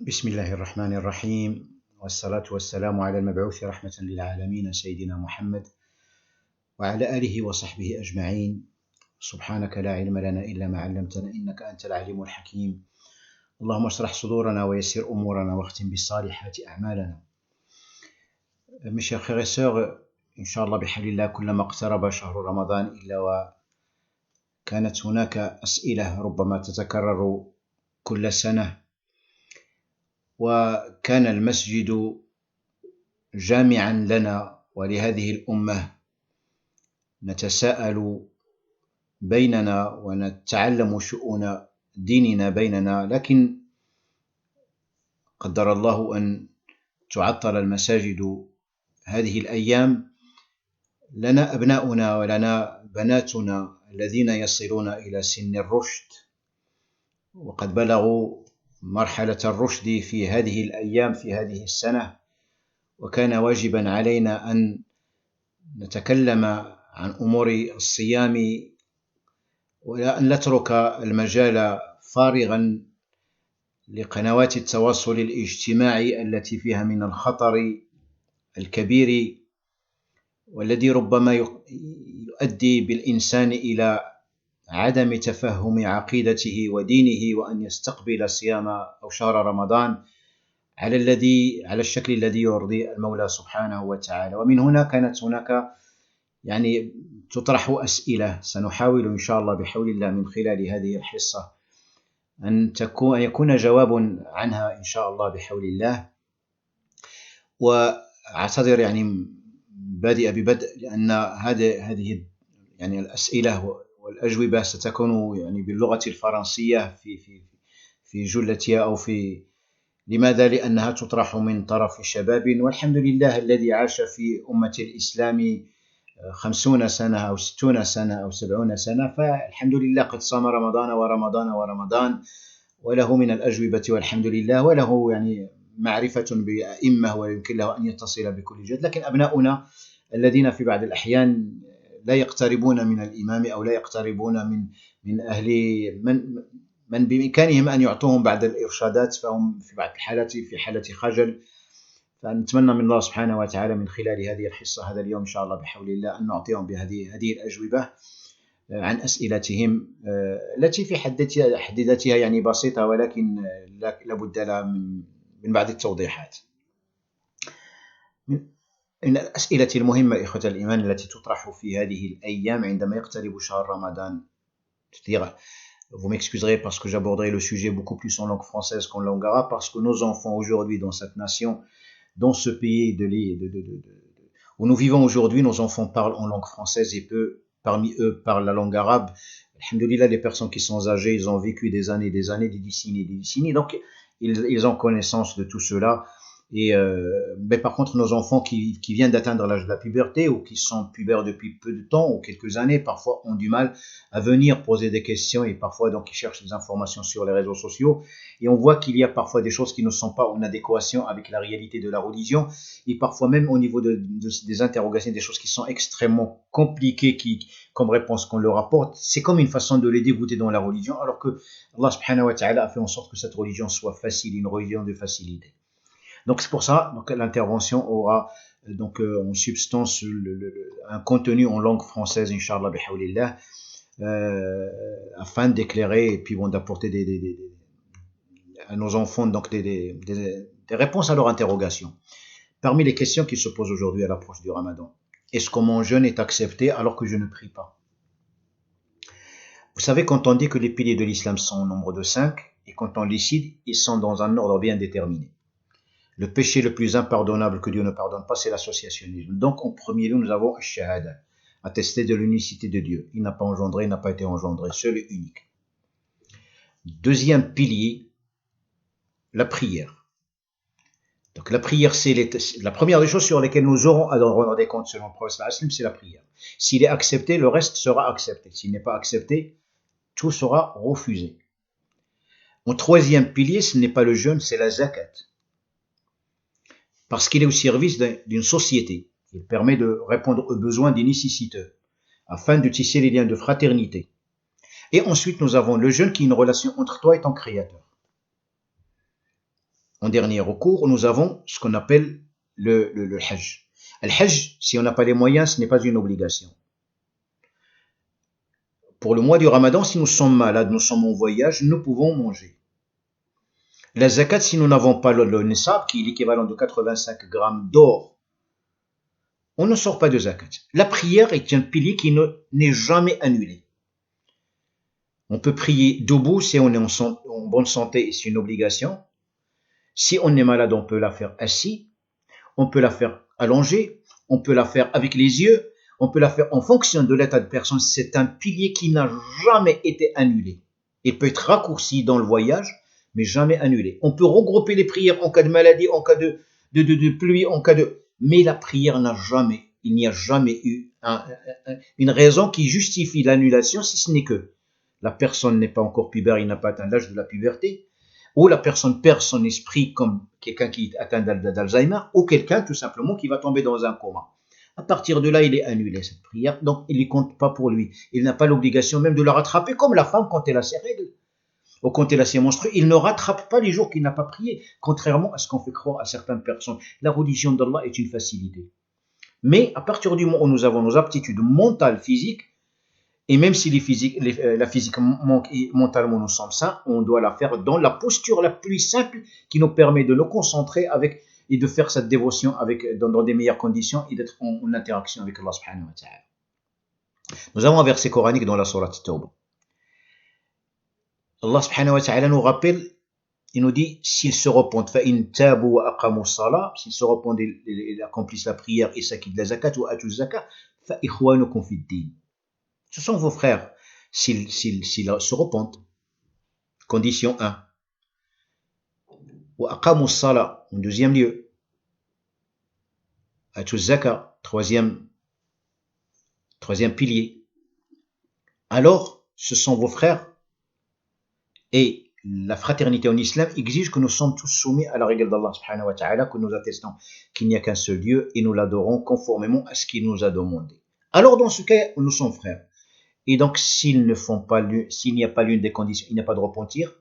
بسم الله الرحمن الرحيم، والصلاة والسلام على المبعوث رحمة للعالمين سيدنا محمد وعلى آله وصحبه أجمعين. سبحانك لا علم لنا إلا ما علمتنا إنك أنت العليم الحكيم. اللهم اشرح صدورنا ويسر أمورنا واختم بالصالحات أعمالنا. Mes chers frères et sœurs, Inch'Allah بحول الله كلما اقترب شهر رمضان إلا وكانت هناك أسئلة ربما تتكرر كل سنة، وكان المسجد جامعا لنا ولهذه الأمة، نتساءل بيننا ونتعلم شؤون ديننا بيننا، لكن قدر الله أن تعطل المساجد هذه الأيام. لنا أبناؤنا ولنا بناتنا الذين يصلون إلى سن الرشد وقد بلغوا مرحلة الرشد في هذه الأيام في هذه السنة، وكان واجبا علينا أن نتكلم عن أمور الصيام وأن نترك المجال فارغا لقنوات التواصل الاجتماعي التي فيها من الخطر الكبير، والذي ربما يؤدي بالإنسان إلى عدم تفهم عقيدته ودينه، وأن يستقبل صيام أو شهر رمضان على الشكل الذي يرضي المولى سبحانه وتعالى. ومن هنا كانت هناك تطرح أسئلة، سنحاول إن شاء الله بحول الله من خلال هذه الحصة أن يكون جواب عنها إن شاء الله بحول الله. وأعتذر بادئ ببدء لأن هذه الأسئلة والأجوبة ستكون باللغة الفرنسية في جلتها أو لماذا؟ لأنها تطرح من طرف شباب، والحمد لله الذي عاش في أمة الإسلام 50 سنة أو 60 سنة أو 70 سنة، فالحمد لله قد صام رمضان ورمضان ورمضان، وله من الأجوبة والحمد لله، وله معرفة بأئمة ويمكن له أن يتصل بكل جد. لكن أبناؤنا الذين في بعض الأحيان لا يقتربون من الإمام أو لا يقتربون من أهل من بإمكانهم أن يعطوهم بعض الإرشادات، فهم في بعض الحالات في حالة خجل. فنتمنى من الله سبحانه وتعالى من خلال هذه الحصة هذا اليوم إن شاء الله بحول الله أن نعطيهم بهذه الأجوبة عن أسئلتهم التي في حد ذاتها بسيطة، ولكن لابد لها من بعض التوضيحات. من الأسئلة المهمة إخوة الإيمان التي تطرح في هذه الأيام عندما يقترب شهر رمضان. Vous m'excuserez parce que j'aborderai le sujet beaucoup plus en langue française qu'en langue arabe, parce que nos enfants aujourd'hui dans cette nation, dans ce pays où nous vivons aujourd'hui, nos enfants parlent en langue française et peu parmi eux parlent la langue arabe. Alhamdulillah, les personnes qui sont âgées, ils ont vécu des années, des décennies, donc ils ont connaissance de tout cela. Mais par contre, nos enfants qui viennent d'atteindre l'âge de la puberté ou qui sont pubères depuis peu de temps ou quelques années, parfois ont du mal à venir poser des questions, et parfois donc ils cherchent des informations sur les réseaux sociaux, et on voit qu'il y a parfois des choses qui ne sont pas en adéquation avec la réalité de la religion, et parfois même au niveau des interrogations, des choses qui sont extrêmement compliquées comme réponse qu'on leur apporte. C'est comme une façon de les dégoûter dans la religion, alors que Allah subhanahu wa ta'ala a fait en sorte que cette religion soit facile, une religion de facilité. Donc c'est pour ça que l'intervention aura en substance un contenu en langue française, Inch'Allah bihawlillah, afin d'éclairer et puis d'apporter à nos enfants des réponses à leurs interrogations. Parmi les questions qui se posent aujourd'hui à l'approche du Ramadan, est-ce que mon jeûne est accepté alors que je ne prie pas? Vous savez, quand on dit que les piliers de l'islam sont au nombre de 5, et quand on les cite, ils sont dans un ordre bien déterminé. Le péché le plus impardonnable que Dieu ne pardonne pas, c'est l'associationnisme. Donc, en premier lieu, nous avons Ash-Shahada, attester de l'unicité de Dieu. Il n'a pas engendré, il n'a pas été engendré, seul et unique. Deuxième pilier, la prière. Donc, la prière, c'est la première des choses sur lesquelles nous aurons à rendre des comptes selon le prophète, c'est la prière. S'il est accepté, le reste sera accepté. S'il n'est pas accepté, tout sera refusé. Mon troisième pilier, ce n'est pas le jeûne, c'est la zakat. Parce qu'il est au service d'une société. Il permet de répondre aux besoins des nécessiteux, afin de tisser les liens de fraternité. Et ensuite, nous avons le jeûne qui est une relation entre toi et ton Créateur. En dernier recours, nous avons ce qu'on appelle le hajj. Le hajj, si on n'a pas les moyens, ce n'est pas une obligation. Pour le mois du Ramadan, si nous sommes malades, nous sommes en voyage, nous pouvons manger. La zakat, si nous n'avons pas le nisab, qui est l'équivalent de 85 grammes d'or, on ne sort pas de zakat. La prière est un pilier qui n'est jamais annulé. On peut prier debout si on est en bonne santé, c'est une obligation. Si on est malade, on peut la faire assis, on peut la faire allongée, on peut la faire avec les yeux, on peut la faire en fonction de l'état de personne. C'est un pilier qui n'a jamais été annulé. Il peut être raccourci dans le voyage, mais jamais annulé. On peut regrouper les prières en cas de maladie, en cas de pluie, en cas de... Mais la prière il n'y a jamais eu une raison qui justifie l'annulation, si ce n'est que la personne n'est pas encore pubère, il n'a pas atteint l'âge de la puberté, ou la personne perd son esprit comme quelqu'un qui est atteint d'Alzheimer, ou quelqu'un tout simplement qui va tomber dans un coma. À partir de là, il est annulé cette prière, donc il ne compte pas pour lui. Il n'a pas l'obligation même de la rattraper, comme la femme quand elle a ses règles, ou quand elle a ses menstrues. Il ne rattrape pas les jours qu'il n'a pas prié, contrairement à ce qu'on fait croire à certaines personnes. La religion d'Allah est une facilité. Mais à partir du moment où nous avons nos aptitudes mentales, physiques, et même si la physique manque et mentalement nous sommes sains, on doit la faire dans la posture la plus simple qui nous permet de nous concentrer et de faire cette dévotion dans des meilleures conditions et d'être en interaction avec Allah subhanahu wa ta'ala. Nous avons un verset coranique dans la sourate Tawbah. Allah subhanahu wa ta'ala nous rappelle, il nous dit, s'ils se repentent, فَإِن تَابُوا وَأَقَامُوا الصَّلَاةَ, s'ils se repentent et accomplissent la prière et s'acquittent de la zakat ou atul zakat, فَإِخْوَانُكُمْ فِي الدِّينِ. Ce sont vos frères, s'ils se repentent. Condition 1. وَأَقَامُوا الصَّلَاةَ, en deuxième lieu. Atul zakat, troisième pilier. Alors, ce sont vos frères. Et la fraternité en islam exige que nous sommes tous soumis à la règle d'Allah subhanahu wa ta'ala, que nous attestons qu'il n'y a qu'un seul Dieu et nous l'adorons conformément à ce qu'il nous a demandé. Alors, dans ce cas, nous sommes frères. Et donc, s'il n'y a pas l'une des conditions, il n'y a pas de repentir,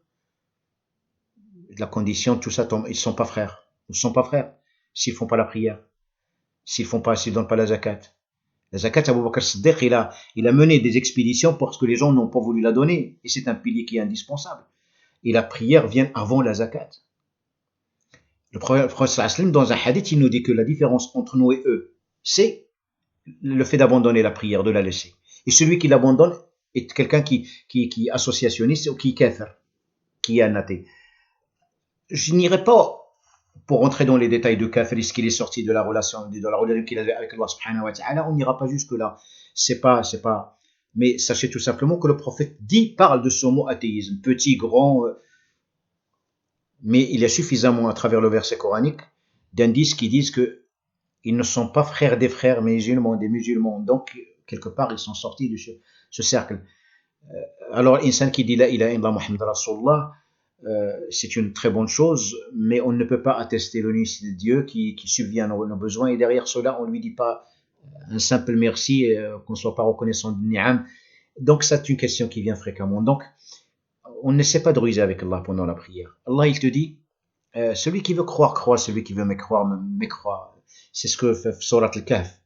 la condition, tout ça tombe, ils ne sont pas frères. Ils ne sont pas frères s'ils ne font pas la prière, s'ils ne donnent pas la zakat. La zakat, Abu Bakr Siddiq, il a mené des expéditions parce que les gens n'ont pas voulu la donner. Et c'est un pilier qui est indispensable. Et la prière vient avant la zakat. Le prophète, dans un hadith, il nous dit que la différence entre nous et eux, c'est le fait d'abandonner la prière, de la laisser. Et celui qui l'abandonne est quelqu'un qui est associationniste ou qui est kafir, qui est un athée. Je n'irai pas pour rentrer dans les détails de kafir, est-ce qu'il est sorti de la relation qu'il avait avec Allah subhanahu wa ta'ala, on n'ira pas jusque là. C'est pas. Mais sachez tout simplement que le prophète parle de ce mot athéisme, petit, grand, mais il y a suffisamment à travers le verset coranique d'indices qui disent que ils ne sont pas frères des frères musulmans, des musulmans. Donc, quelque part, ils sont sortis de ce cercle. Alors, insan qui dit la ilaha illallah Muhammad Rasulullah, c'est une très bonne chose, mais on ne peut pas attester l'unicité de Dieu qui subvient à nos besoins, et derrière cela, on ne lui dit pas un simple merci, qu'on ne soit pas reconnaissant de ni'am. Donc, c'est une question qui vient fréquemment. Donc, on n'essaie pas de ruser avec Allah pendant la prière. Allah, il te dit, celui qui veut croire, croit, celui qui veut mécroire, mécroit. C'est ce que fait Surat al-Kahf.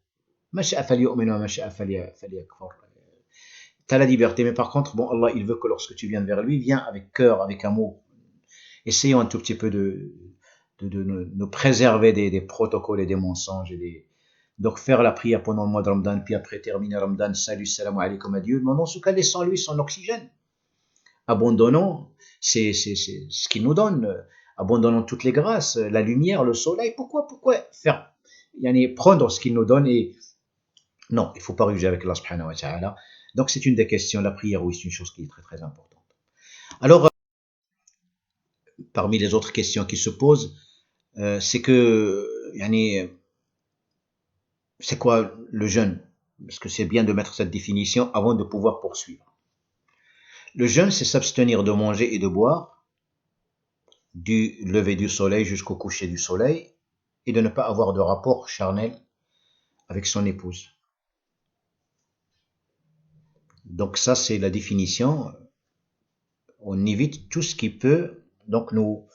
T'as la liberté, mais par contre, bon, Allah, il veut que lorsque tu viens vers lui, viens avec cœur, avec amour. Essayons un tout petit peu de nous préserver des protocoles et des mensonges. Donc, faire la prière pendant le mois de Ramadan, puis après terminer Ramadan, salut, salam alaikum, adieu. Mais dans ce cas, laissons lui son oxygène. Abandonnons, c'est ce qu'il nous donne. Abandonnons toutes les grâces, la lumière, le soleil. Pourquoi faire, prendre ce qu'il nous donne et non, il ne faut pas ruser avec Allah subhanahu wa ta'ala. Donc, c'est une des questions. La prière, oui, c'est une chose qui est très, très importante. Alors, parmi les autres questions qui se posent, c'est que, c'est quoi le jeûne? Parce que c'est bien de mettre cette définition avant de pouvoir poursuivre. Le jeûne, c'est s'abstenir de manger et de boire du lever du soleil jusqu'au coucher du soleil et de ne pas avoir de rapport charnel avec son épouse. Donc ça, c'est la définition. On évite tout ce qui peut donc nous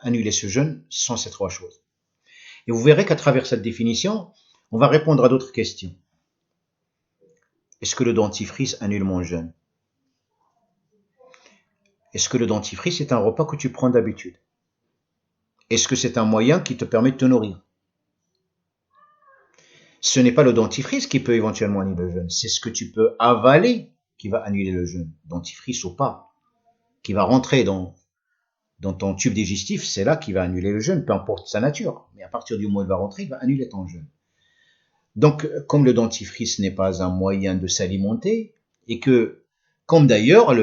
annuler ce jeûne sans ces trois choses. Et vous verrez qu'à travers cette définition, on va répondre à d'autres questions. Est-ce que le dentifrice annule mon jeûne? Est-ce que le dentifrice est un repas que tu prends d'habitude? Est-ce que c'est un moyen qui te permet de te nourrir? Ce n'est pas le dentifrice qui peut éventuellement annuler le jeûne, c'est ce que tu peux avaler qui va annuler le jeûne, dentifrice ou pas, qui va rentrer dans ton tube digestif, c'est là qui va annuler le jeûne, peu importe sa nature. Mais à partir du moment où il va rentrer, il va annuler ton jeûne. Donc, comme le dentifrice n'est pas un moyen de s'alimenter, et que, comme d'ailleurs, un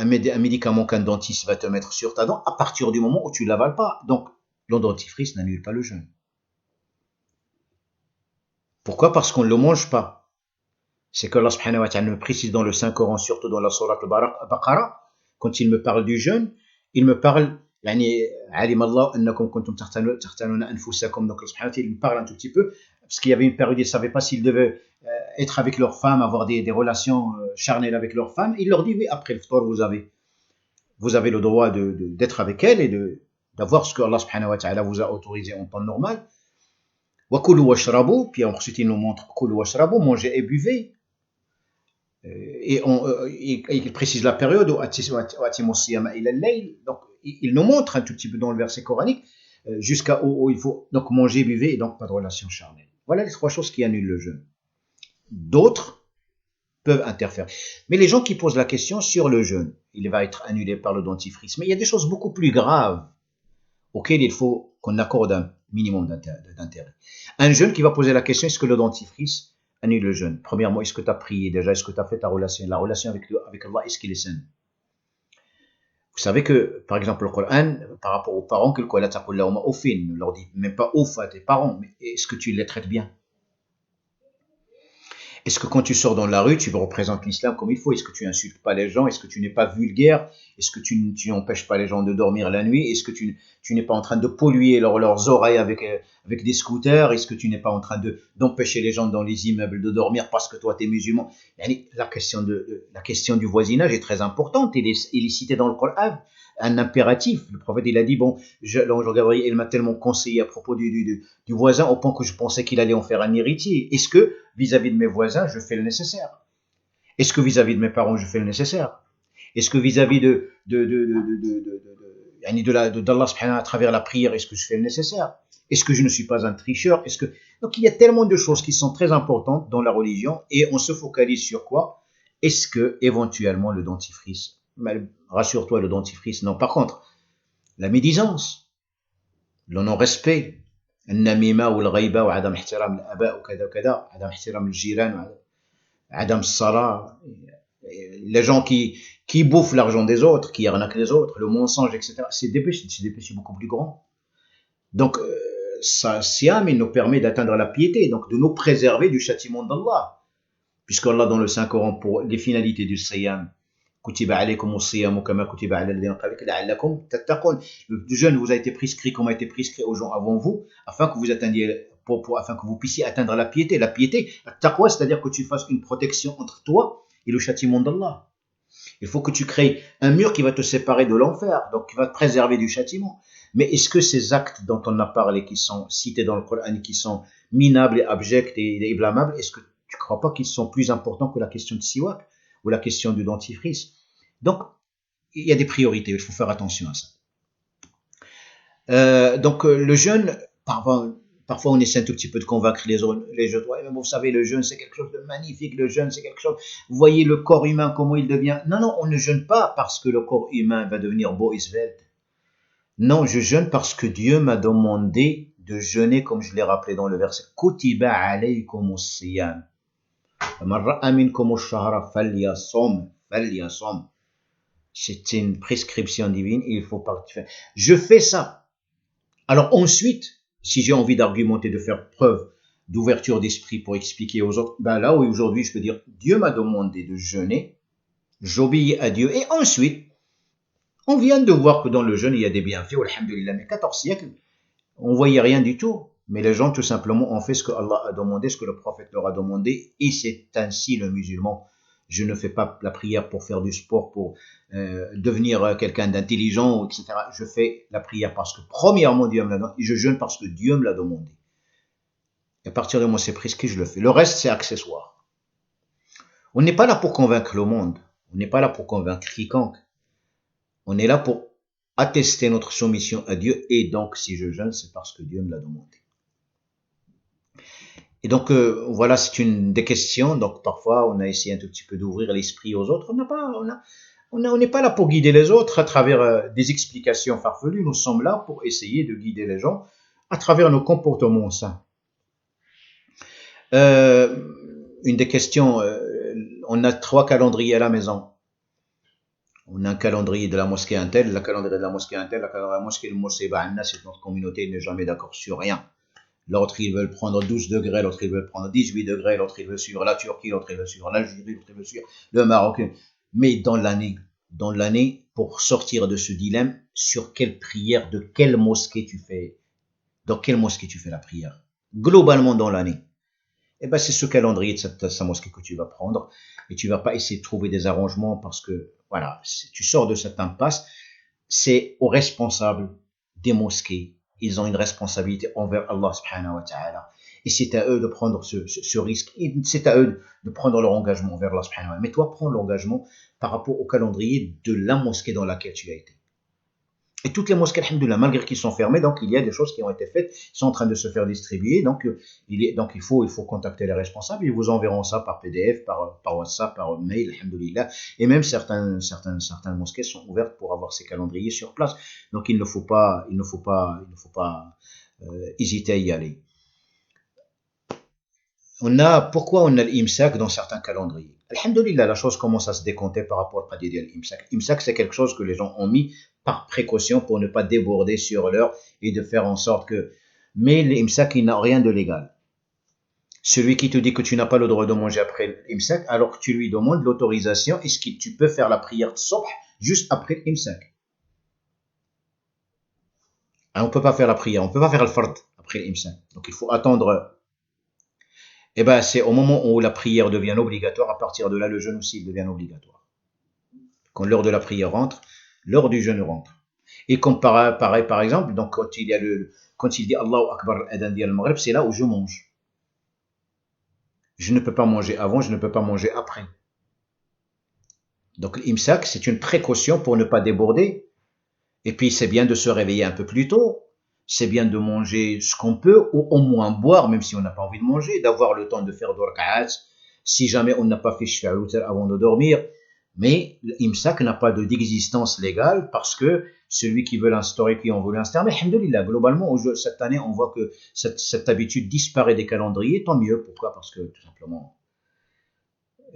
médicament qu'un dentiste va te mettre sur ta dent, à partir du moment où tu ne l'avales pas. Donc, le dentifrice n'annule pas le jeûne. Pourquoi? Parce qu'on ne le mange pas. C'est que Allah subhanahu wa ta'ala me précise dans le Saint-Coran, surtout dans la sourate al-Baqarah, quand il me parle du jeûne, il me parle, يعني علم الله أنكم كنتم تختانون أنفسكم, donc Allah subhanahu wa ta'ala, il me parle un tout petit peu, parce qu'il y avait une période, ils ne savaient pas s'ils devaient être avec leur femme, avoir des relations charnelles avec leur femme, il leur dit, oui, après le ftor, vous avez le droit d'être avec elle et d'avoir ce que Allah subhanahu wa ta'ala vous a autorisé en temps normal. وَكُلُوا وَاشْرَبُوا, puis ensuite il nous montre كُلُوا وَاشْرَبُوا, mangez et buvez. Et il précise la période où donc il nous montre un tout petit peu dans le verset coranique jusqu'à où il faut donc manger, buvez et donc pas de relation charnelle. Voilà les trois choses qui annulent le jeûne. D'autres peuvent interférer. Mais les gens qui posent la question sur le jeûne, il va être annulé par le dentifrice. Mais il y a des choses beaucoup plus graves auxquelles il faut qu'on accorde un minimum d'intérêt. Un jeune qui va poser la question, est-ce que le dentifrice annule le jeûne? Premièrement, est-ce que tu as prié déjà? Est-ce que tu as fait ta relation? La relation avec Allah, est-ce qu'il est saine? Vous savez que, par exemple, le Coran, par rapport aux parents, que le Coran ne leur dit même pas ouf à tes parents, mais est-ce que tu les traites bien? Est-ce que quand tu sors dans la rue, tu représentes l'islam comme il faut? Est-ce que tu insultes pas les gens? Est-ce que tu n'es pas vulgaire? Est-ce que tu n'empêches pas les gens de dormir la nuit? Est-ce que tu n'es pas en train de polluer leurs oreilles avec des scooters? Est-ce que tu n'es pas en train d'empêcher les gens dans les immeubles de dormir parce que toi tu es musulman? La question du voisinage est très importante. Il est cité dans le Coran. Un impératif. Le prophète, il a dit, bon, l'ange Gabriel, il m'a tellement conseillé à propos du voisin au point que je pensais qu'il allait en faire un héritier. Est-ce que vis-à-vis de mes voisins, je fais le nécessaire? Est-ce que vis-à-vis de mes parents, je fais le nécessaire? Est-ce que vis-à-vis d'Allah subhanahu à travers la prière, est-ce que je fais le nécessaire? Est-ce que je ne suis pas un tricheur? Donc il y a tellement de choses qui sont très importantes dans la religion et on se focalise sur quoi? Est-ce que éventuellement le dentifrice, rassure-toi, le dentifrice, non. Par contre, la médisance, le non-respect, النميمة والغيبة وعدم احترام الآباء وكذا وكذا, عدم احترام الجيران, عدم الصلاة, les gens qui bouffent l'argent des autres, qui arnaquent les autres, le mensonge, etc. C'est des péchés beaucoup plus grands. Donc, ça, siam, il nous permet d'atteindre la piété, donc de nous préserver du châtiment d'Allah. Puisqu'Allah, dans le Saint-Coran, pour les finalités du siyam, كتب عليكم الصيام كما كتب على الذين قبلكم لعلكم تتقون. Le jeûne vous a été prescrit comme a été prescrit aux gens avant vous, afin que vous atteigniez, afin que vous puissiez atteindre la piété. La piété, taqwa, c'est-à-dire que tu fasses une protection entre toi et le châtiment d'Allah. Il faut que tu crées un mur qui va te séparer de l'enfer, donc qui va te préserver du châtiment. Mais est-ce que ces actes dont on a parlé, qui sont cités dans le Coran, qui sont minables et abjects et blâmables, est-ce que tu ne crois pas qu'ils sont plus importants que la question de siwak ou la question du dentifrice? Donc, il y a des priorités, il faut faire attention à ça. Donc, le jeûne, parfois on essaie un tout petit peu de convaincre les jeunes. Ouais, mais vous savez, le jeûne, c'est quelque chose de magnifique. Le jeûne, c'est quelque chose... Vous voyez le corps humain, comment il devient... Non, on ne jeûne pas parce que le corps humain va devenir beau et svelte. Non, je jeûne parce que Dieu m'a demandé de jeûner, comme je l'ai rappelé dans le verset. Kutiba alaykumus siyam. C'est une prescription divine, il faut partir. Je fais ça. Alors ensuite, si j'ai envie d'argumenter, de faire preuve d'ouverture d'esprit pour expliquer aux autres, ben là où aujourd'hui je peux dire, Dieu m'a demandé de jeûner, j'obéis à Dieu, et ensuite, on vient de voir que dans le jeûne, il y a des bienfaits, alhamdoulilah, mais 14 siècles, on voyait rien du tout. Mais les gens, tout simplement, ont fait ce que Allah a demandé, ce que le prophète leur a demandé, et c'est ainsi le musulman Je ne fais pas la prière pour faire du sport, pour devenir quelqu'un d'intelligent, etc. Je fais la prière parce que, premièrement, Dieu me l'a demandé, et je jeûne parce que Dieu me l'a demandé. Et à partir de moi, c'est prescrit, je le fais. Le reste, c'est accessoire. On n'est pas là pour convaincre le monde. On n'est pas là pour convaincre quiconque. On est là pour attester notre soumission à Dieu. Et donc, si je jeûne, c'est parce que Dieu me l'a demandé. Et donc, voilà, c'est une des questions. Donc, parfois, on a essayé un tout petit peu d'ouvrir l'esprit aux autres. On n'est pas là pour guider les autres à travers des explications farfelues. Nous sommes là pour essayer de guider les gens à travers nos comportements sains. Une des questions, on a 3 calendriers à la maison. On a un calendrier de la mosquée Intel, le calendrier de la mosquée Intel, le calendrier de la mosquée Mousseba Anna, c'est notre communauté, il n'est jamais d'accord sur rien. L'autre, ils veulent prendre 12 degrés, l'autre, ils veulent prendre 18 degrés, l'autre, il veut suivre la Turquie, l'autre, il veut suivre l'Algérie, l'autre, il veut suivre le Maroc. Mais dans l'année, pour sortir de ce dilemme, sur quelle prière, de quelle mosquée tu fais, dans quelle mosquée tu fais la prière, globalement dans l'année. Eh ben, c'est ce calendrier de sa mosquée que tu vas prendre et tu vas pas essayer de trouver des arrangements parce que, voilà, si tu sors de cette impasse, c'est aux responsables des mosquées. Ils ont une responsabilité envers Allah subhanahu wa ta'ala. Et c'est à eux de prendre ce risque. Et c'est à eux de prendre leur engagement envers Allah subhanahu wa ta'ala. Mais toi, prends l'engagement par rapport au calendrier de la mosquée dans laquelle tu as été. Et toutes les mosquées, alhamdoulilah, malgré qu'ils sont fermés, donc il y a des choses qui ont été faites, ils sont en train de se faire distribuer, donc il faut contacter les responsables, ils vous enverront ça par PDF, par WhatsApp, par mail, alhamdoulilah, et même certaines mosquées sont ouvertes pour avoir ces calendriers sur place, donc il ne faut pas hésiter à y aller. Pourquoi on a l'imsak dans certains calendriers? Alhamdoulilah, la chose commence à se décompter par rapport à l'imsak. L'imsak, c'est quelque chose que les gens ont mis par précaution pour ne pas déborder sur l'heure et de faire en sorte que... Mais l'imsak, il n'a rien de légal. Celui qui te dit que tu n'as pas le droit de manger après l'imsak, alors que tu lui demandes l'autorisation, est-ce que tu peux faire la prière de subh juste après l'imsak? On ne peut pas faire la prière, on ne peut pas faire le fard après l'imsak. Donc il faut attendre... Eh ben, c'est au moment où la prière devient obligatoire, à partir de là, le jeûne aussi devient obligatoire. Quand l'heure de la prière rentre, l'heure du jeûne rentre. Et comme pareil, par exemple, donc quand il dit Allahu Akbar al-Adhan diyal Maghrib, c'est là où je mange. Je ne peux pas manger avant, je ne peux pas manger après. Donc l'imsak, c'est une précaution pour ne pas déborder. Et puis c'est bien de se réveiller un peu plus tôt. C'est bien de manger ce qu'on peut, ou au moins boire, même si on n'a pas envie de manger, d'avoir le temps de faire 2 rak'at, si jamais on n'a pas fait shfa' al-witr avant de dormir. Mais l'imsak n'a pas d'existence légale parce que celui qui veut l'instaurer, qui en veut l'instaurer, mais alhamdoulilah, globalement, cette année, on voit que cette habitude disparaît des calendriers, tant mieux. Pourquoi? Parce que, tout simplement...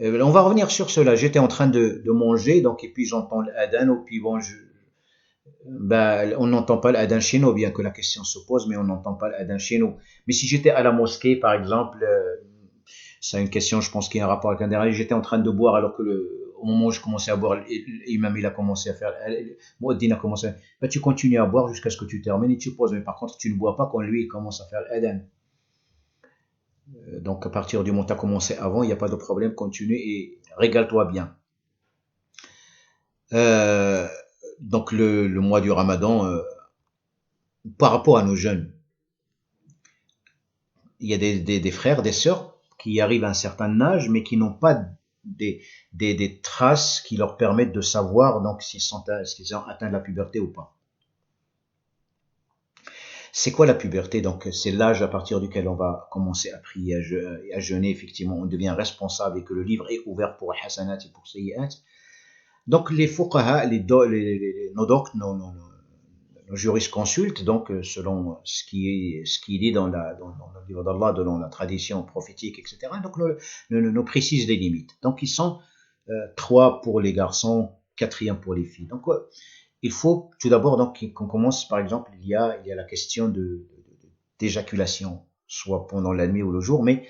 On va revenir sur cela. J'étais en train de manger, donc, et puis j'entends l'adhan, et puis bon, on n'entend pas l'adhan chez nous, bien que la question se pose, mais on n'entend pas l'adhan chez nous. Mais si j'étais à la mosquée, par exemple, c'est une question, je pense, qui a un rapport avec un dernier. J'étais en train de boire alors que au moment où je commençais à boire, l'imam il a commencé à faire, Mouaddin a commencé, tu continues à boire jusqu'à ce que tu termines et tu poses. Mais par contre, tu ne bois pas quand lui il commence à faire l'adhan. Donc à partir du moment où tu as commencé avant, il n'y a pas de problème, continue et régale-toi bien. Donc le mois du Ramadan, par rapport à nos jeunes, il y a des frères, des sœurs qui arrivent à un certain âge, mais qui n'ont pas des traces qui leur permettent de savoir donc s'ils ont atteint la puberté ou pas. C'est quoi la puberté? Donc c'est l'âge à partir duquel on va commencer à prier, à jeûner. Effectivement, on devient responsable et que le livre est ouvert pour hasanat et pour sayyi'at. Donc les fuqaha, nos docs, nos jurisconsultes, donc selon ce qui est dit dans le livre d'Allah, dans la tradition prophétique, etc. Donc nous précisent les limites. Donc ils sont 3 pour les garçons, 4e pour les filles. Donc il faut tout d'abord donc qu'on commence, par exemple, il y a la question d'éjaculation, soit pendant la nuit ou le jour, mais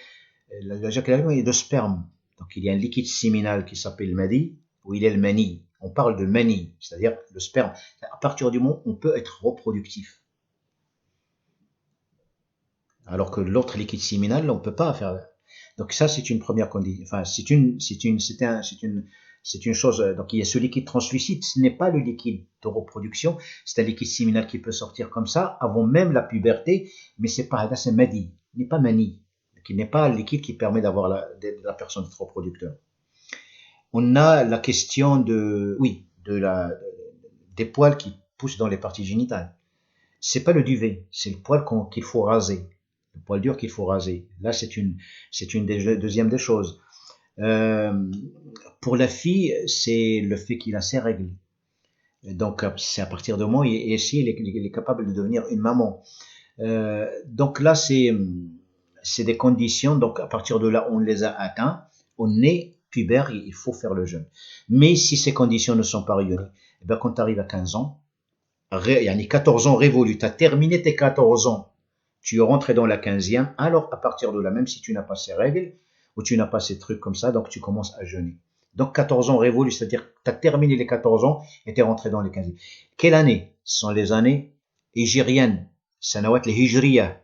l'éjaculation est de sperme. Donc il y a un liquide séminal qui s'appelle madi, où il est le mani. On parle de mani, c'est-à-dire le sperme. À partir du moment où on peut être reproductif. Alors que l'autre liquide séminal, on ne peut pas faire. Donc ça, c'est une première condition. Enfin, c'est une chose. Donc il y a ce liquide translucide. Ce n'est pas le liquide de reproduction. C'est un liquide séminal qui peut sortir comme ça avant même la puberté, mais c'est pas là, c'est madi. Il n'est pas mani. Donc, il n'est pas le liquide qui permet d'avoir la personne d'être reproducteur. On a la question oui, des poils qui poussent dans les parties génitales. C'est pas le duvet, c'est le poil qu'il faut raser, le poil dur qu'il faut raser. Là, c'est une deuxième des choses. Pour la fille, c'est le fait qu'il a ses règles. Donc, c'est à partir de moment, et ici, il est capable de devenir une maman. Donc là, c'est des conditions. Donc, à partir de là, on les a atteints. On est pubère, il faut faire le jeûne. Mais si ces conditions ne sont pas réunies, eh bien, quand tu arrives à 15 ans, il y a 14 ans révolus, tu as terminé tes 14 ans, tu es rentré dans la 15e, alors à partir de là, même si tu n'as pas ces règles, ou tu n'as pas ces trucs comme ça, donc tu commences à jeûner. Donc 14 ans révolus, c'est-à-dire que tu as terminé les 14 ans et tu es rentré dans les 15e. Quelle année? Ce sont les années hijriennes, sanawat les hijriya,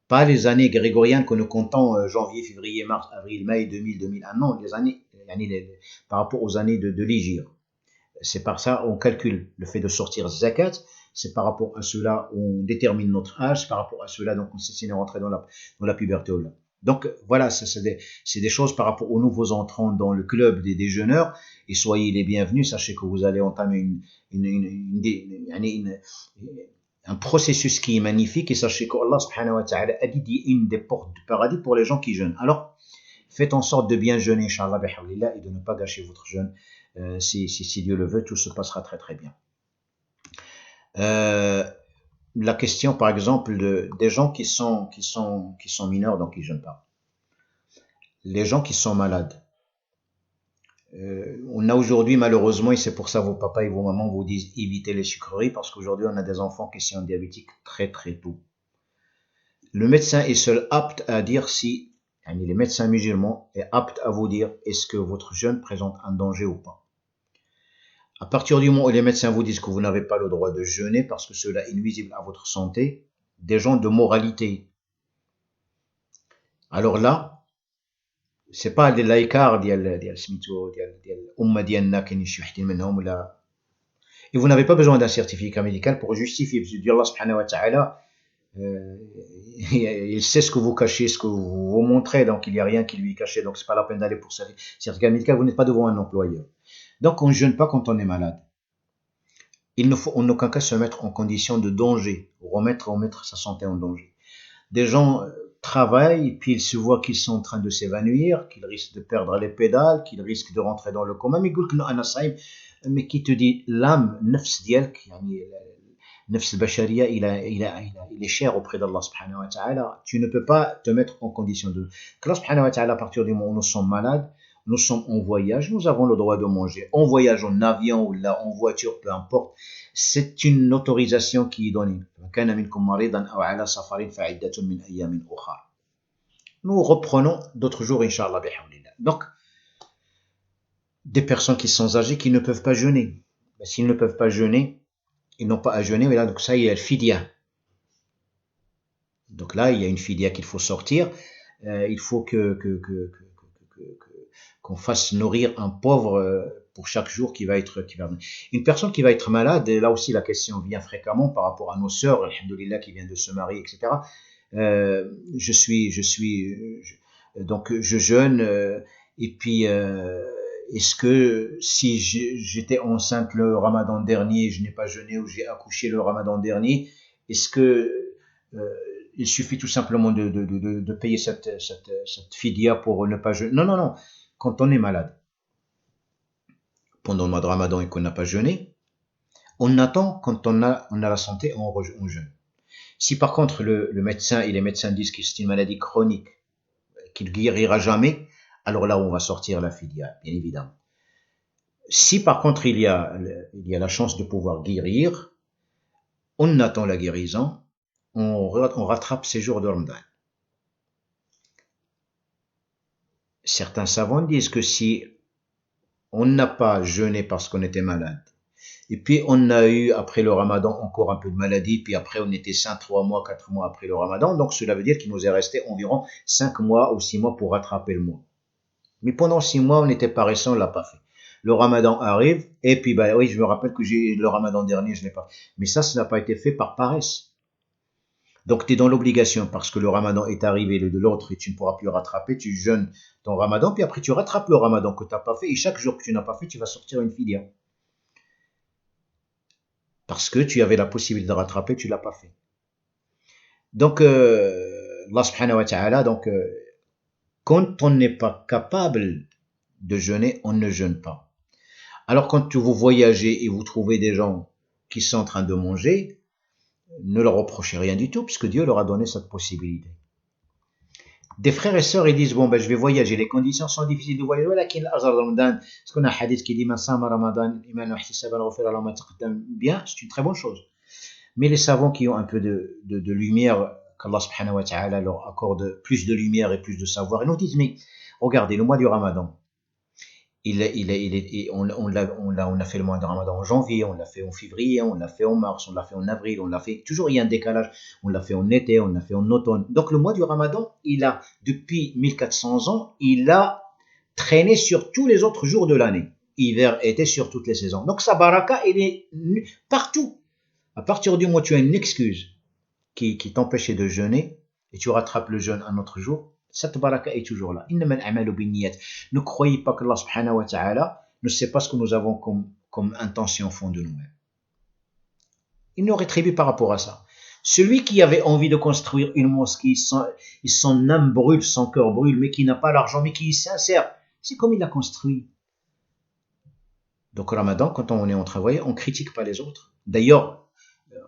pas les années grégoriennes que nous comptons janvier, février, mars, avril, mai, 2000, 2001. Non, les années par rapport aux années de l'hijr. C'est par ça on calcule le fait de sortir zakat, c'est par rapport à cela on détermine notre âge, par rapport à cela donc on s'est rentré dans la puberté. Donc voilà, c'est des choses par rapport aux nouveaux entrants dans le club des jeûneurs, et soyez les bienvenus, sachez que vous allez entamer un processus qui est magnifique, et sachez qu'Allah subhanahu wa ta'ala a dit une des portes du paradis pour les gens qui jeûnent. Alors faites en sorte de bien jeûner, Inch'Allah, et de ne pas gâcher votre jeûne. Si Dieu le veut, tout se passera très très bien. La question, par exemple, des gens qui sont mineurs, donc ils jeûnent pas. Les gens qui sont malades. On a aujourd'hui, malheureusement, et c'est pour ça vos papas et vos mamans vous disent évitez les sucreries, parce qu'aujourd'hui, on a des enfants qui sont diabétiques très très tôt. Le médecin est seul apte à dire si, les médecins musulmans est apte à vous dire est-ce que votre jeûne présente un danger ou pas. À partir du moment où les médecins vous disent que vous n'avez pas le droit de jeûner parce que cela est nuisible à votre santé, des gens de moralité. Alors là, c'est pas des laïcars ديال الأمة ديالنا كاينين شي وحدين منهم ولا. Et vous n'avez pas besoin d'un certificat médical pour justifier, parce que Dieu Allah subhanahu wa ta'ala, il sait ce que vous cachez, ce que vous montrez, donc il n'y a rien qui lui est caché, donc c'est pas la peine d'aller pour certificat médical, vous n'êtes pas devant un employeur. Donc on ne jeûne pas quand on est malade. Il ne faut en aucun cas se mettre en condition de danger, remettre sa santé en danger. Des gens travaillent, puis ils se voient qu'ils sont en train de s'évanouir, qu'ils risquent de perdre les pédales, qu'ils risquent de rentrer dans le coma, mais qui te dit l'âme, nafs dialk, nafs al-bashariya, il est cher auprès d'Allah subhanahu wa ta'ala. Tu ne peux pas te mettre en condition de. Allah subhanahu wa ta'ala, à partir du moment où nous sommes malades, nous sommes en voyage, nous avons le droit de manger. En voyage, en avion ou là, en voiture, peu importe. C'est une autorisation qui est donnée. Nous reprenons d'autres jours, Inch'Allah. Donc, des personnes qui sont âgées qui ne peuvent pas jeûner. S'ils ne peuvent pas jeûner, ils n'ont pas à jeûner, mais là, donc ça, il y a le fidia. Donc là, il y a une fidia qu'il faut sortir. Il faut qu'on fasse nourrir un pauvre pour chaque jour qui va. Une personne qui va être malade, et là aussi la question vient fréquemment par rapport à nos sœurs, alhamdoulilah, qui viennent de se marier, etc. Donc je jeûne, et puis est-ce que si j'étais enceinte le Ramadan dernier, je n'ai pas jeûné, ou j'ai accouché le Ramadan dernier, est-ce que il suffit tout simplement de payer cette fidia pour ne pas jeûner? Non. Quand on est malade, pendant le mois de Ramadan et qu'on n'a pas jeûné, on attend quand on a la santé, on jeûne. Si par contre le médecin et les médecins disent que c'est une maladie chronique, qu'il ne guérira jamais, alors là on va sortir la fidia, bien évidemment. Si par contre il y a la chance de pouvoir guérir, on attend la guérison, on rattrape ces jours de Ramadan. Certains savants disent que si on n'a pas jeûné parce qu'on était malade, Et puis on a eu, après le ramadan, encore un peu de maladie, puis après on était sain 3 mois, 4 mois après le ramadan, donc cela veut dire qu'il nous est resté environ 5 mois ou 6 mois pour rattraper le mois. Mais pendant 6 mois, on était paresseux, on l'a pas fait. Le ramadan arrive, et puis bah oui, je me rappelle que le ramadan dernier, je l'ai pas. Mais ça n'a pas été fait par paresse. Donc tu es dans l'obligation, parce que le ramadan est arrivé le de l'autre et tu ne pourras plus rattraper, tu jeûnes ton ramadan, puis après tu rattrapes le ramadan que tu n'as pas fait, et chaque jour que tu n'as pas fait, tu vas sortir une fidia. Parce que tu avais la possibilité de rattraper, tu l'as pas fait. Donc, Allah subhanahu wa ta'ala, donc, quand on n'est pas capable de jeûner, on ne jeûne pas. Alors, quand vous voyagez et vous trouvez des gens qui sont en train de manger, ne leur reprochez rien du tout, puisque Dieu leur a donné cette possibilité. Des frères et sœurs, ils disent, bon, ben, je vais voyager, les conditions sont difficiles de voyager, parce qu'on a un hadith qui dit, bien, c'est une très bonne chose. Mais les savants qui ont un peu de lumière, qu'Allah subhanahu wa ta'ala leur accorde plus de lumière et plus de savoir, ils nous disent, mais regardez, le mois du ramadan, on a fait le mois du ramadan en janvier, on l'a fait en février, on l'a fait en mars, on l'a fait en avril, on l'a fait, toujours il y a un décalage, on l'a fait en été, on l'a fait en automne. Donc le mois du ramadan, il a, depuis 1400 ans, il a traîné sur tous les autres jours de l'année. Hiver, été, sur toutes les saisons. Donc sa baraka, il est partout. À partir du moment où tu as une excuse qui t'empêchait de jeûner et tu rattrapes le jeûne un autre jour, cette baraka est toujours là. Ne croyez pas que Allah subhanahu wa ta'ala ne sait pas ce que nous avons comme intention au fond de nous-mêmes. Il nous rétribue par rapport à ça. Celui qui avait envie de construire une mosquée, son âme brûle, son cœur brûle, mais qui n'a pas l'argent, mais qui est sincère, c'est comme il l'a construit. Donc au Ramadan, quand on est en travail, on ne critique pas les autres. D'ailleurs,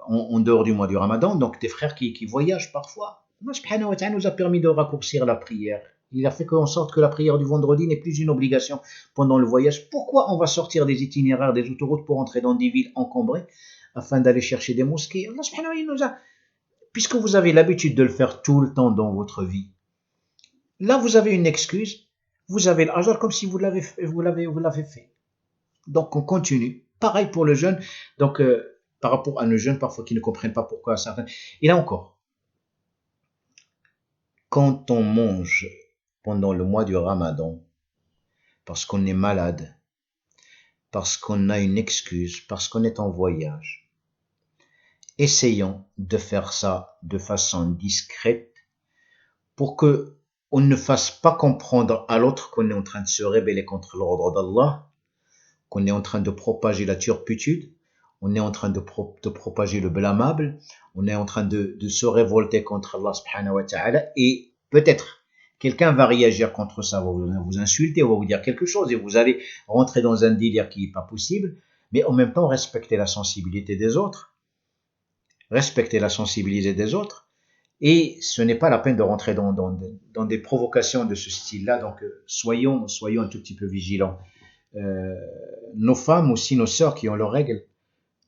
en dehors du mois du Ramadan, donc des frères qui voyagent parfois. Allah subhanahu wa ta'ala nous a permis de raccourcir la prière. Il a fait en sorte que la prière du vendredi n'est plus une obligation pendant le voyage. Pourquoi on va sortir des itinéraires, des autoroutes pour entrer dans des villes encombrées afin d'aller chercher des mosquées? Allah subhanahu wa ta'ala nous a... Puisque vous avez l'habitude de le faire tout le temps dans votre vie, là vous avez une excuse, vous avez l'ajr comme si vous l'avez fait. Donc on continue. Pareil pour le jeûne. Donc par rapport à nos jeunes parfois qui ne comprennent pas pourquoi certains. Et là encore, quand on mange pendant le mois du Ramadan, parce qu'on est malade, parce qu'on a une excuse, parce qu'on est en voyage, essayons de faire ça de façon discrète pour que on ne fasse pas comprendre à l'autre qu'on est en train de se rebeller contre l'ordre d'Allah, qu'on est en train de propager la turpitude, on est en train de propager le blâmable, on est en train de se révolter contre Allah subhanahu wa ta'ala, et peut-être quelqu'un va réagir contre ça, va vous insulter, va vous dire quelque chose, et vous allez rentrer dans un délire qui n'est pas possible, mais en même temps respecter la sensibilité des autres, et ce n'est pas la peine de rentrer dans des provocations de ce style-là, donc soyons un tout petit peu vigilants. Nos femmes aussi, nos sœurs qui ont leurs règles,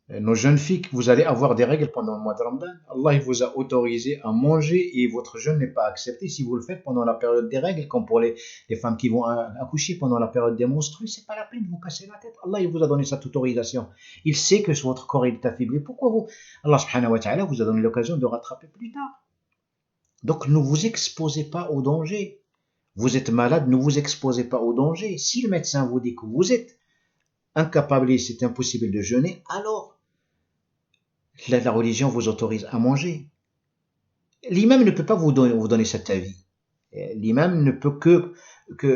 nos jeunes filles, vous allez avoir des règles pendant le mois de Ramadan. Allah il vous a autorisé à manger et votre jeûne n'est pas accepté si vous le faites pendant la période des règles, comme pour les femmes qui vont accoucher pendant la période des menstrues. C'est pas la peine de vous casser la tête. Allah il vous a donné cette autorisation. Il sait que votre corps est affaibli. Pourquoi vous? Allah subhanahu wa ta'ala vous a donné l'occasion de rattraper plus tard. Donc ne vous exposez pas au danger. Vous êtes malade, ne vous exposez pas au danger. Si le médecin vous dit que vous êtes incapable et c'est impossible de jeûner, alors la religion vous autorise à manger. L'imam ne peut pas vous donner cet avis. L'imam ne peut que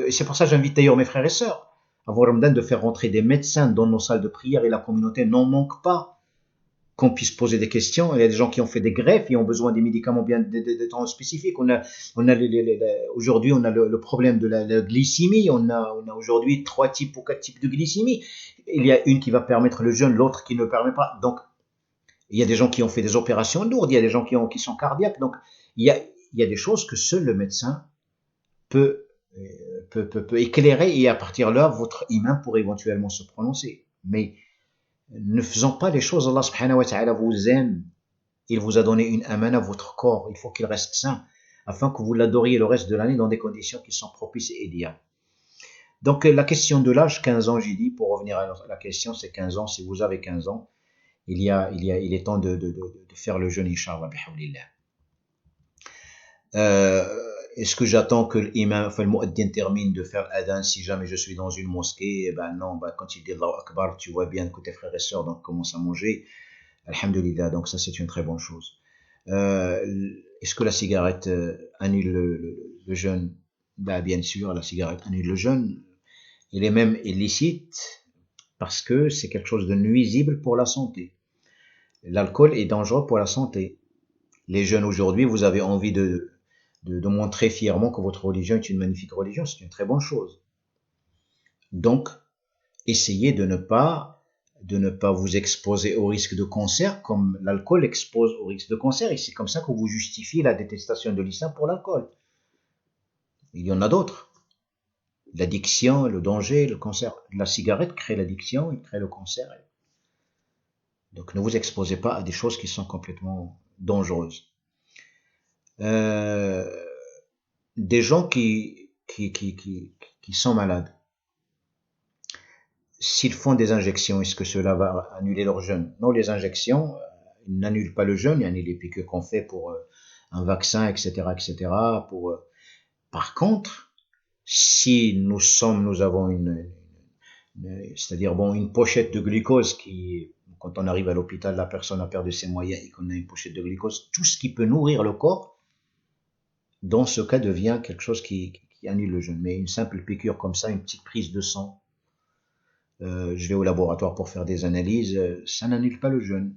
c'est pour ça que j'invite d'ailleurs mes frères et sœurs avant Ramadan de faire rentrer des médecins dans nos salles de prière, et la communauté n'en manque pas, qu'on puisse poser des questions. Il y a des gens qui ont fait des greffes et ont besoin des médicaments bien de temps spécifiques. Aujourd'hui on a le problème de la glycémie. On a aujourd'hui 3 types ou 4 types de glycémie. Il y a une qui va permettre le jeûne, l'autre qui ne permet pas. Donc il y a des gens qui ont fait des opérations lourdes, il y a des gens qui sont cardiaques. Donc il y a des choses que seul le médecin peut éclairer, et à partir de là votre imam pourrait éventuellement se prononcer. Mais ne faisons pas les choses. Allah subhanahu wa ta'ala vous aime. Il vous a donné une amana à votre corps. Il faut qu'il reste sain afin que vous l'adoriez le reste de l'année dans des conditions qui sont propices et idéales. Donc la question de l'âge, 15 ans, j'ai dit, pour revenir à la question, c'est 15 ans. Si vous avez 15 ans, il est temps de faire le jeûne, Inch'Allah, bihawlillah. Est-ce que j'attends que l'imam, enfin le muaddin termine de faire l'adhan si jamais je suis dans une mosquée? Eh ben non, ben quand il dit Allahu Akbar, tu vois bien que tes frères et sœurs donc, commencent à manger. Alhamdulillah, donc ça c'est une très bonne chose. Est-ce que la cigarette annule le jeûne? Ben, bien sûr, la cigarette annule le jeûne. Il est même illicite parce que c'est quelque chose de nuisible pour la santé. L'alcool est dangereux pour la santé. Les jeunes aujourd'hui, vous avez envie de montrer fièrement que votre religion est une magnifique religion, c'est une très bonne chose. Donc, essayez de ne pas vous exposer au risque de cancer comme l'alcool expose au risque de cancer. Et c'est comme ça que vous justifiez la détestation de l'islam pour l'alcool. Il y en a d'autres. L'addiction, le danger, le cancer. La cigarette crée l'addiction, elle crée le cancer. Donc ne vous exposez pas à des choses qui sont complètement dangereuses. Des gens qui sont malades, s'ils font des injections, est-ce que cela va annuler leur jeûne? Non, les injections n'annulent pas le jeûne, il y a les piqûres qu'on fait pour un vaccin, etc., etc. Par contre, si nous avons c'est-à-dire bon, une pochette de glucose qui, quand on arrive à l'hôpital, la personne a perdu ses moyens et qu'on a une pochette de glucose, tout ce qui peut nourrir le corps, dans ce cas, devient quelque chose qui annule le jeûne. Mais une simple piqûre comme ça, une petite prise de sang, je vais au laboratoire pour faire des analyses, ça n'annule pas le jeûne.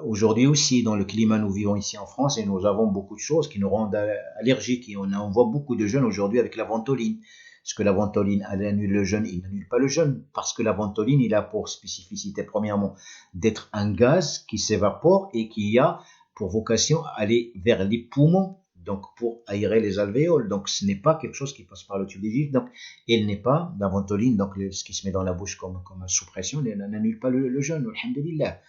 Aujourd'hui aussi, dans le climat nous vivons ici en France, et nous avons beaucoup de choses qui nous rendent allergiques. Et on voit beaucoup de jeunes aujourd'hui avec la ventoline. Est-ce que la ventoline annule le jeûne? Il n'annule pas le jeûne, parce que la ventoline, il a pour spécificité, premièrement, d'être un gaz qui s'évapore et qui a pour vocation à aller vers les poumons, donc pour aérer les alvéoles. Donc ce n'est pas quelque chose qui passe par le tube digestif. Donc elle n'est pas, la ventoline, donc ce qui se met dans la bouche comme sous pression, elle n'annule pas le jeûne, alhamdulillah.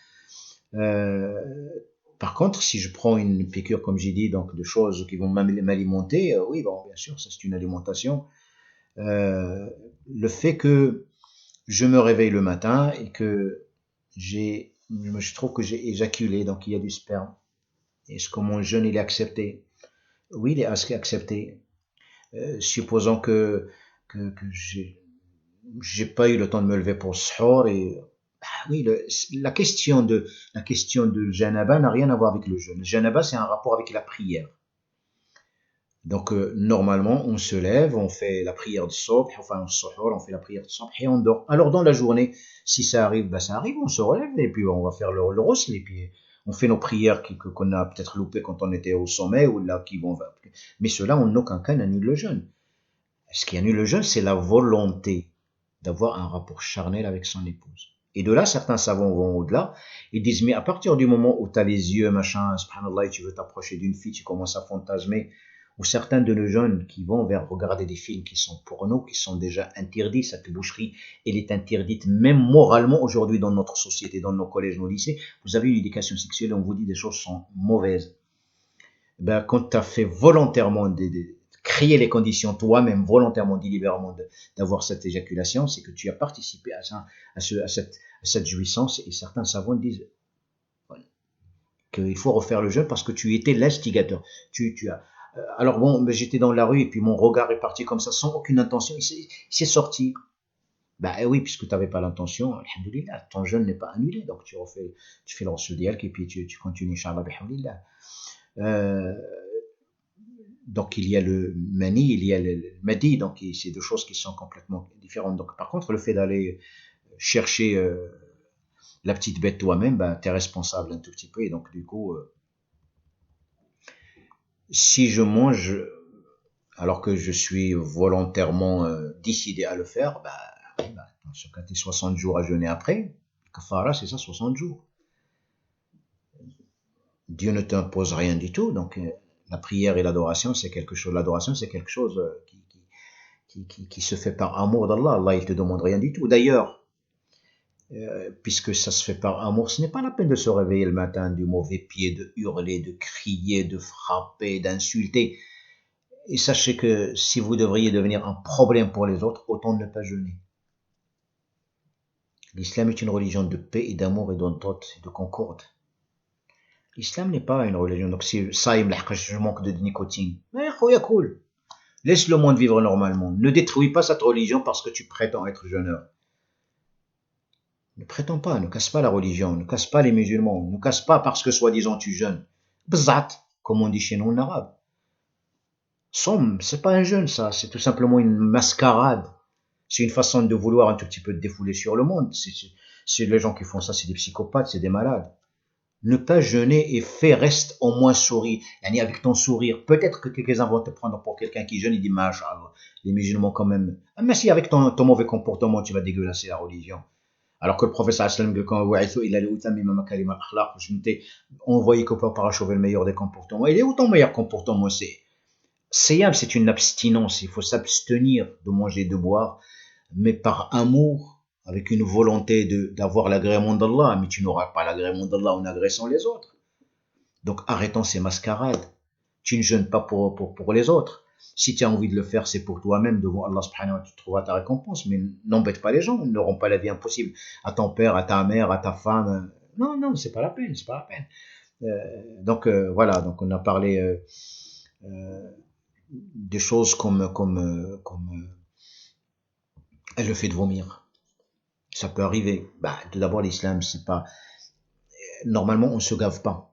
Par contre, si je prends une piqûre, comme j'ai dit, donc de choses qui vont m'alimenter, oui, bon, bien sûr, ça c'est une alimentation. Le fait que je me réveille le matin et que je trouve que j'ai éjaculé, donc il y a du sperme. Est-ce que mon jeûne il est accepté? Oui, il est accepté. Supposons que j'ai pas eu le temps de me lever pour le sahur et oui, la question de janaba n'a rien à voir avec le jeûne. Le janaba, c'est un rapport avec la prière. Donc, normalement, on se lève, on fait la prière de subh, enfin, on fait la prière de subh et on dort. Alors, dans la journée, si ça arrive, ben, ça arrive, on se relève et puis on va faire le rossel et puis on fait nos prières qu'on a peut-être loupées quand on était au sommet ou là qui vont. Mais cela, en aucun cas, n'annule le jeûne. Ce qui annule le jeûne, c'est la volonté d'avoir un rapport charnel avec son épouse. Et de là, certains savants vont au-delà et disent, mais à partir du moment où tu as les yeux, machin, subhanallah, et tu veux t'approcher d'une fille, tu commences à fantasmer, ou certains de nos jeunes qui vont vers regarder des films qui sont porno, qui sont déjà interdits, cette boucherie, elle est interdite même moralement aujourd'hui dans notre société, dans nos collèges, nos lycées. Vous avez une éducation sexuelle, on vous dit des choses sont mauvaises. Ben, quand tu as fait volontairement créer les conditions toi-même, volontairement, délibérément, d'avoir cette éjaculation, c'est que tu as participé à cette jouissance, et certains savants disent voilà, qu'il faut refaire le jeûne parce que tu étais l'instigateur. Alors bon, j'étais dans la rue et puis mon regard est parti comme ça, sans aucune intention, il s'est sorti. Ben oui, puisque tu n'avais pas l'intention, alhamdoulilah, ton jeûne n'est pas annulé, donc tu fais le reçu d'Yalk et puis tu continues, Inch'Allah, alhamdoulilah. Donc il y a le mani, il y a le madi, donc c'est deux choses qui sont complètement différentes. Donc par contre, le fait d'aller chercher la petite bête toi-même, ben, tu es responsable un tout petit peu. Et donc du coup, si je mange alors que je suis volontairement décidé à le faire, ben, dans ce cas, tu es 60 jours à jeûner après. Kafara, c'est ça, 60 jours. Dieu ne t'impose rien du tout, donc la prière et l'adoration, c'est quelque chose. L'adoration, c'est quelque chose qui se fait par amour d'Allah. Allah, il te demande rien du tout. D'ailleurs, puisque ça se fait par amour, ce n'est pas la peine de se réveiller le matin du mauvais pied, de hurler, de crier, de frapper, d'insulter. Et sachez que si vous devriez devenir un problème pour les autres, autant ne pas jeûner. L'islam est une religion de paix et d'amour et d'entente et de concorde. L'islam n'est pas une religion, donc si ça, je manque de nicotine. Mais cool. Laisse le monde vivre normalement. Ne détruis pas cette religion parce que tu prétends être jeûneur. Ne prétends pas, ne casse pas la religion, ne casse pas les musulmans, ne casse pas parce que soi-disant tu jeûnes. Bzat, comme on dit chez nous en arabe. Somme, c'est pas un jeûne ça, c'est tout simplement une mascarade. C'est une façon de vouloir un tout petit peu te défouler sur le monde. C'est les gens qui font ça, c'est des psychopathes, c'est des malades. Ne pas jeûner et reste au moins sourire. Avec ton sourire, peut-être que quelques-uns vont te prendre pour quelqu'un qui jeûne et dit, Masha'Allah, les musulmans quand même. Mais si avec ton mauvais comportement, tu vas dégueulasser la religion. Alors que le professeur sallam dit quand il allait utammima makarim al-akhlaq, je m'étais envoyé que pour parachever le meilleur des comportements. Il est où ton meilleur comportement? C'est une abstinence. Il faut s'abstenir de manger et de boire, mais par amour, avec une volonté d'avoir l'agrément d'Allah. Mais tu n'auras pas l'agrément d'Allah en agressant les autres. Donc arrêtons ces mascarades. Tu ne jeûnes pas pour les autres. Si tu as envie de le faire, c'est pour toi-même, devant Allah subhanahu wa ta'ala, tu trouveras ta récompense. Mais n'embête pas les gens, ils n'auront pas la vie impossible à ton père, à ta mère, à ta femme. Non, non, c'est pas la peine, c'est pas la peine. Voilà, donc on a parlé des choses comme le fait de vomir. Ça peut arriver. Tout d'abord, l'islam, c'est pas. Normalement, on se gave pas.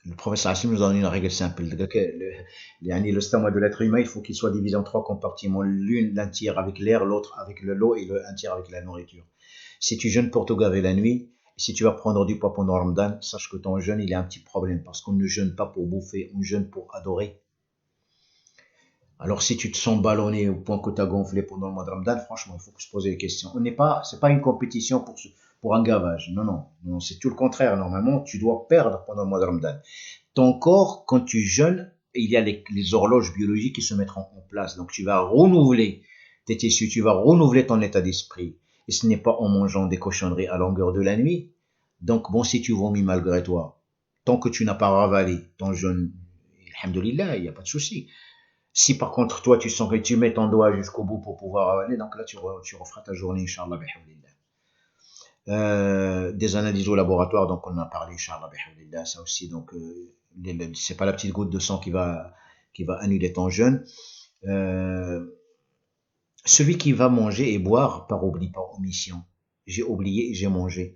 Le professeur Hassim nous donne une règle simple. Le stomac de l'être humain, il faut qu'il soit divisé en 3 compartiments. L'un tiers avec l'air, l'autre avec l'eau et un tiers avec la nourriture. Si tu jeûnes pour te gaver la nuit, si tu vas prendre du poids pendant Ramadan, sache que ton jeûne, il a un petit problème parce qu'on ne jeûne pas pour bouffer, on jeûne pour adorer. Alors si tu te sens ballonné au point que tu as gonflé pendant le mois de Ramadan, franchement, il faut se poser des questions. C'est pas une compétition pour un gavage. Non, non, non, c'est tout le contraire. Normalement, tu dois perdre pendant le mois de Ramadan. Ton corps, quand tu jeûnes, il y a les horloges biologiques qui se mettront en place. Donc tu vas renouveler tes tissus, tu vas renouveler ton état d'esprit. Et ce n'est pas en mangeant des cochonneries à longueur de la nuit. Donc bon, si tu vomis malgré toi, tant que tu n'as pas ravalé ton jeûne, alhamdoulilah, il n'y a pas de souci. Si par contre, toi, tu sens que tu mets ton doigt jusqu'au bout pour pouvoir avaler, donc là, tu referas ta journée, Inch'Allah, des analyses au laboratoire, donc on en a parlé, Inch'Allah, ça aussi, donc, c'est pas la petite goutte de sang qui va annuler ton jeûne. Celui qui va manger et boire par oubli, par omission. J'ai oublié et j'ai mangé.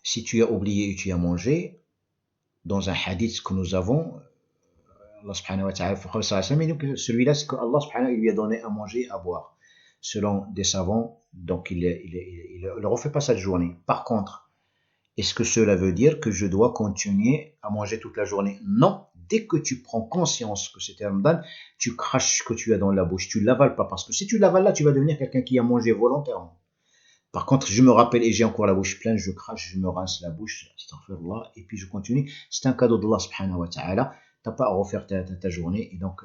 Si tu as oublié et tu as mangé, dans un hadith que nous avons, Allah subhanahu wa ta'ala, celui-là, c'est qu'Allah subhanahu wa ta'ala lui a donné à manger et à boire. Selon des savants, donc il ne refait pas cette journée. Par contre, est-ce que cela veut dire que je dois continuer à manger toute la journée? Non. Dès que tu prends conscience que c'était Ramadan, tu craches ce que tu as dans la bouche. Tu ne l'avales pas. Parce que si tu l'avales là, tu vas devenir quelqu'un qui a mangé volontairement. Par contre, je me rappelle et j'ai encore la bouche pleine, je crache, je me rince la bouche, astaghfirullah, et puis je continue. C'est un cadeau d'Allah subhanahu wa ta'ala. Tu n'as pas à refaire ta journée. Et donc,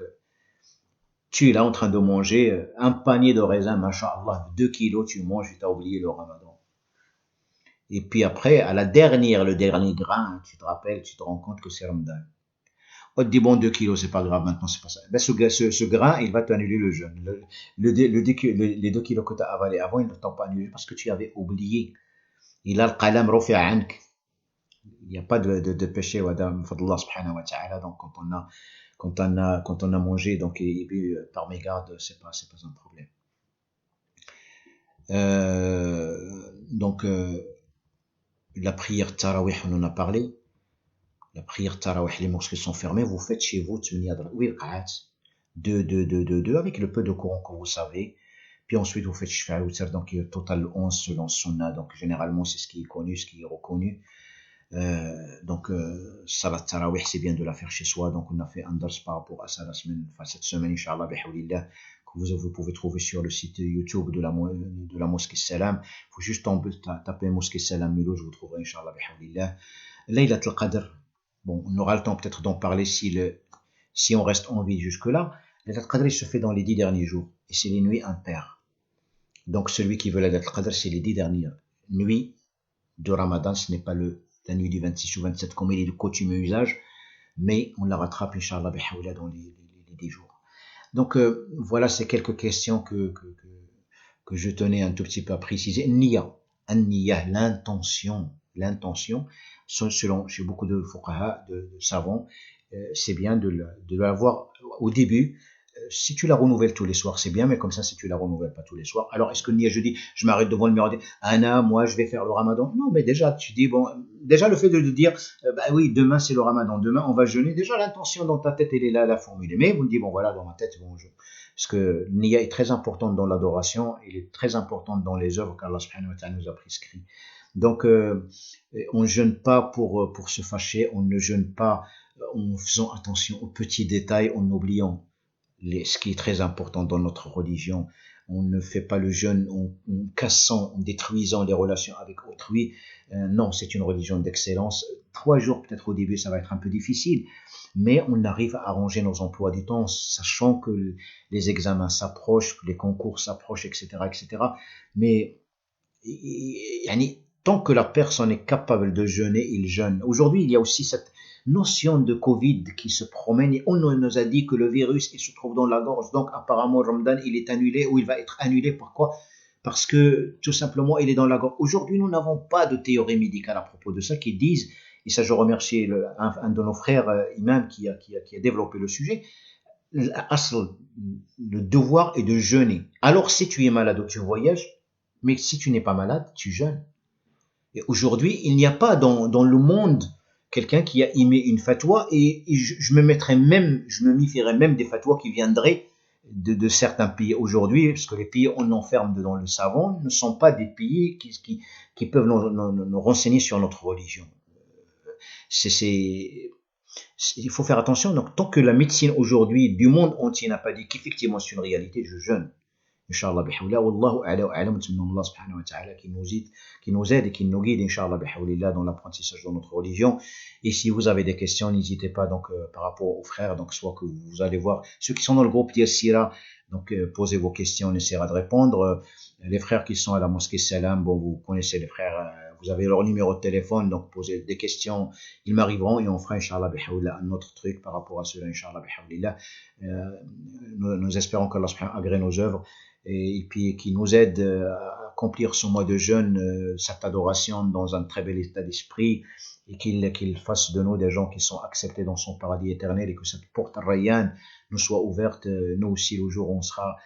tu es là en train de manger un panier de raisins, masha'Allah, 2 kilos, tu manges et tu as oublié le ramadan. Et puis après, le dernier grain, tu te rappelles, tu te rends compte que c'est Ramadan. On te dit, bon, 2 kilos, c'est pas grave, maintenant, c'est pas ça. Ben, ce grain, il va t'annuler le jeûne. Les 2 kilos que tu as avalés avant, ils ne t'ont pas annulé parce que tu avais oublié. Il a le qalam rufi'a ank. Il n'y a pas de péché, wadam, fadallah subhanahu wa ta'ala. Donc, quand on a mangé, donc, et bu par mégarde, c'est pas un problème. Donc, la prière tarawih, on en a parlé. La prière tarawih, les mosquées sont fermées, vous faites chez vous, deux, avec le peu de courant que vous savez. Puis ensuite, vous faites shfa al-witr, donc total 11 selon Sunna. Donc, généralement, c'est ce qui est connu, ce qui est reconnu. Donc, salat tarawih, c'est bien de la faire chez soi. Donc, on a fait un dars par rapport à ça cette semaine, Inch'Allah, bihawlillah, que vous pouvez trouver sur le site YouTube de la mosquée Salam. Il faut juste taper mosquée Salam Mulhouse, vous trouverez, Inch'Allah, bihawlillah. Laylat al-Qadr. Bon, on aura le temps peut-être d'en parler si on reste en vie jusque-là. Laylat al-Qadr, il se fait dans les 10 derniers jours. Et c'est les nuits impaires. Donc, celui qui veut Laylat al-Qadr, c'est les 10 dernières nuits de Ramadan. Ce n'est pas la nuit du 26 ou 27 comme il est de coutume et usage. mais on la rattrape, Inch'Allah, bihawla, dans les 10 jours. Donc, voilà ces quelques questions que je tenais un tout petit peu à préciser. Niya, l'intention, selon chez beaucoup de fuqaha, de savants, c'est bien de l'avoir au début. Si tu la renouvelles tous les soirs, c'est bien, mais comme ça, si tu la renouvelles pas tous les soirs, alors est-ce que Niya, je dis, je m'arrête devant le miroir et dis, Anna, moi, je vais faire le ramadan? Non, mais déjà, tu dis, bon, déjà le fait de dire, bah oui, demain c'est le ramadan, demain on va jeûner, déjà l'intention dans ta tête, elle est là, la formule. Mais vous me dites, bon, voilà, dans ma tête, bon, parce que Niya est très importante dans l'adoration, il est très importante dans les œuvres qu'Allah subhanahu wa ta'ala nous a prescrit. Donc, on ne jeûne pas pour se fâcher, on ne jeûne pas en faisant attention aux petits détails, en oubliant ce qui est très important dans notre religion. On ne fait pas le jeûne en cassant, en détruisant les relations avec autrui. Non, c'est une religion d'excellence. 3 jours, peut-être au début, ça va être un peu difficile, mais on arrive à arranger nos emplois du temps, sachant que les examens s'approchent, que les concours s'approchent, etc., etc. Mais tant que la personne est capable de jeûner, il jeûne. Aujourd'hui, il y a aussi cette notion de Covid qui se promène et on nous a dit que le virus il se trouve dans la gorge. Donc apparemment, Ramadan, il est annulé ou il va être annulé. Pourquoi? Parce que tout simplement, il est dans la gorge. Aujourd'hui, nous n'avons pas de théorie médicale à propos de ça qui disent, et ça je remercie un de nos frères imams qui a développé le sujet, le devoir est de jeûner. Alors si tu es malade ou tu voyages, mais si tu n'es pas malade, tu jeûnes. Et aujourd'hui, il n'y a pas dans le monde quelqu'un qui a émis une fatwa et je me méfierais même des fatwas qui viendraient de certains pays aujourd'hui, parce que les pays où on enferme dans le savant ne sont pas des pays qui peuvent nous renseigner sur notre religion. Il faut faire attention. Donc, tant que la médecine aujourd'hui du monde entier n'a pas dit qu'effectivement c'est une réalité, je jeûne. Inch'Allah bihawla, wallahu a'la wa a'lam, Allah subhanahu wa ta'ala qui nous aide et qui nous guide, Inch'Allah bihawlillah, dans l'apprentissage de notre religion. Et si vous avez des questions, n'hésitez pas, donc, par rapport aux frères, donc, soit que vous allez voir, ceux qui sont dans le groupe Yassira, donc, posez vos questions, on essaiera de répondre. Les frères qui sont à la mosquée Salam, bon, vous connaissez les frères, vous avez leur numéro de téléphone, donc, posez des questions, ils m'arriveront et on fera, Inch'Allah bihawlillah, un autre truc par rapport à cela, Inch'Allah bihawlillah. Nous espérons qu'Allah subhanahu wa ta'ala agrée nos œuvres et puis qui nous aide à accomplir ce mois de jeûne, cette adoration dans un très bel état d'esprit et qu'il fasse de nous des gens qui sont acceptés dans son paradis éternel et que cette porte Rayyan nous soit ouverte, nous aussi le jour où on sera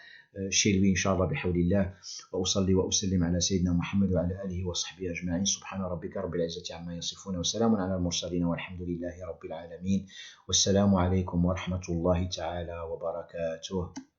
chez lui, Inch'Allah bihawlillah. Wa usalli wa usallim ala sayyidina Muhammad wa ala alihi wa sahbihi ajma'in. Subhana rabbika rabbil izzati amma yasifun wa salamun ala al-mursalin walhamdulillahi rabbil alamin. Wassalamu alaykum wa rahmatullahi ta'ala wa barakatuh.